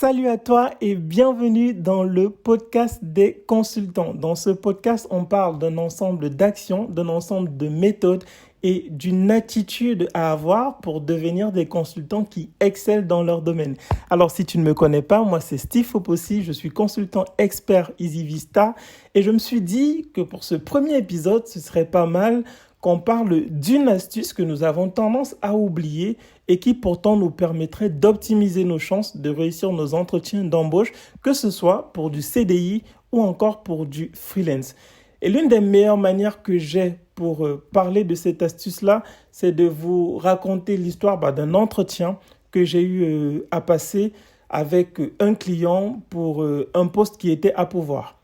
Salut à toi et bienvenue dans le podcast des consultants. Dans ce podcast, on parle d'un ensemble d'actions, d'un ensemble de méthodes et d'une attitude à avoir pour devenir des consultants qui excellent dans leur domaine. Alors, si tu ne me connais pas, moi, c'est Steve Fopossi, je suis consultant expert EasyVista et je me suis dit que pour ce premier épisode, ce serait pas mal qu'on parle d'une astuce que nous avons tendance à oublier et qui pourtant nous permettrait d'optimiser nos chances de réussir nos entretiens d'embauche, que ce soit pour du CDI ou encore pour du freelance. Et l'une des meilleures manières que j'ai pour parler de cette astuce-là, c'est de vous raconter l'histoire d'un entretien que j'ai eu à passer avec un client pour un poste qui était à pourvoir.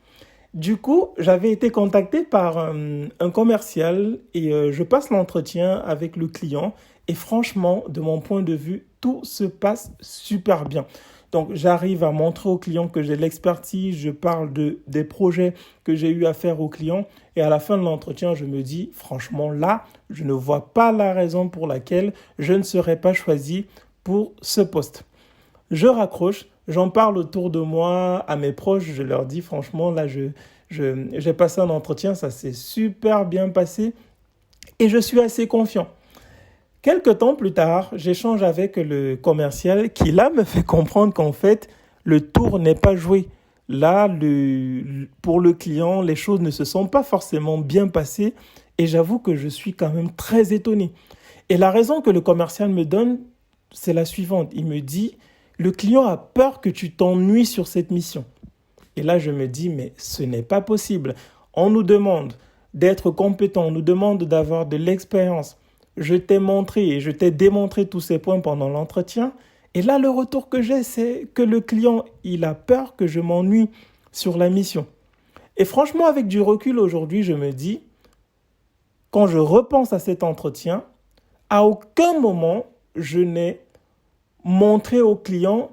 Du coup, j'avais été contacté par un commercial et je passe l'entretien avec le client et franchement, de mon point de vue, tout se passe super bien. Donc, j'arrive à montrer au client que j'ai l'expertise, je parle des projets que j'ai eu à faire au client et à la fin de l'entretien, je me dis, franchement, là, je ne vois pas la raison pour laquelle je ne serais pas choisi pour ce poste. Je raccroche, j'en parle autour de moi, à mes proches, je leur dis franchement, là, j'ai passé un entretien, ça s'est super bien passé et je suis assez confiant. Quelques temps plus tard, j'échange avec le commercial qui là me fait comprendre qu'en fait, le tour n'est pas joué. Là, pour le client, les choses ne se sont pas forcément bien passées et j'avoue que je suis quand même très étonné. Et la raison que le commercial me donne, c'est la suivante. Il me dit, le client a peur que tu t'ennuies sur cette mission. Et là, je me dis, mais ce n'est pas possible. On nous demande d'être compétent, on nous demande d'avoir de l'expérience. Je t'ai montré et je t'ai démontré tous ces points pendant l'entretien. Et là, le retour que j'ai, c'est que le client, il a peur que je m'ennuie sur la mission. Et franchement, avec du recul aujourd'hui, je me dis, quand je repense à cet entretien, à aucun moment, je n'ai montré au client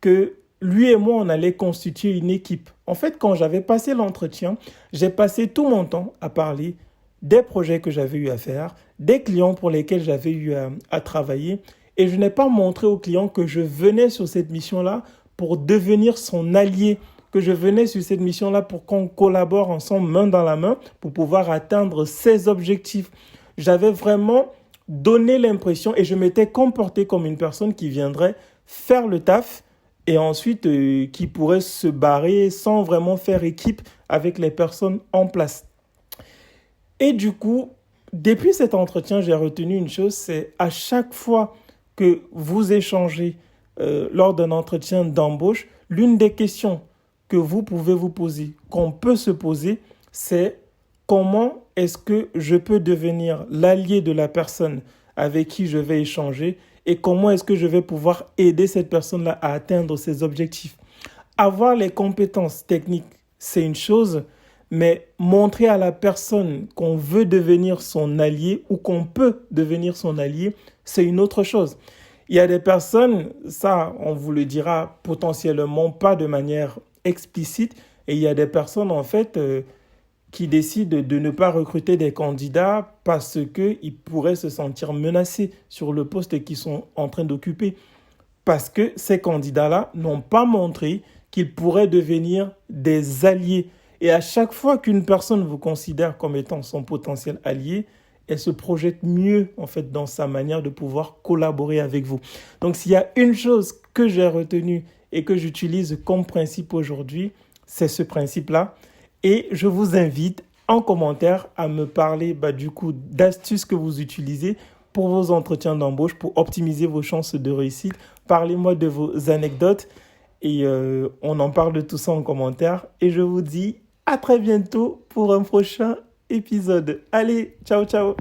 que lui et moi, on allait constituer une équipe. En fait, quand j'avais passé l'entretien, j'ai passé tout mon temps à parler des projets que j'avais eu à faire, des clients pour lesquels j'avais eu à travailler. Et je n'ai pas montré au client que je venais sur cette mission-là pour devenir son allié, que je venais sur cette mission-là pour qu'on collabore ensemble, main dans la main, pour pouvoir atteindre ses objectifs. J'avais vraiment donné l'impression et je m'étais comporté comme une personne qui viendrait faire le taf et ensuite qui pourrait se barrer sans vraiment faire équipe avec les personnes en place. Et du coup, depuis cet entretien, j'ai retenu une chose, c'est à chaque fois que vous échangez lors d'un entretien d'embauche, l'une des questions que vous pouvez vous poser, qu'on peut se poser, c'est comment est-ce que je peux devenir l'allié de la personne avec qui je vais échanger et comment est-ce que je vais pouvoir aider cette personne-là à atteindre ses objectifs. Avoir les compétences techniques, c'est une chose, mais montrer à la personne qu'on veut devenir son allié ou qu'on peut devenir son allié, c'est une autre chose. Il y a des personnes, ça on vous le dira potentiellement pas de manière explicite, et il y a des personnes en fait qui décident de ne pas recruter des candidats parce qu'ils pourraient se sentir menacés sur le poste qu'ils sont en train d'occuper. Parce que ces candidats-là n'ont pas montré qu'ils pourraient devenir des alliés. Et à chaque fois qu'une personne vous considère comme étant son potentiel allié, elle se projette mieux en fait dans sa manière de pouvoir collaborer avec vous. Donc s'il y a une chose que j'ai retenue et que j'utilise comme principe aujourd'hui, c'est ce principe-là. Et je vous invite en commentaire à me parler d'astuces que vous utilisez pour vos entretiens d'embauche, pour optimiser vos chances de réussite. Parlez-moi de vos anecdotes et on en parle de tout ça en commentaire. Et je vous dis à très bientôt pour un prochain épisode. Allez, ciao, ciao!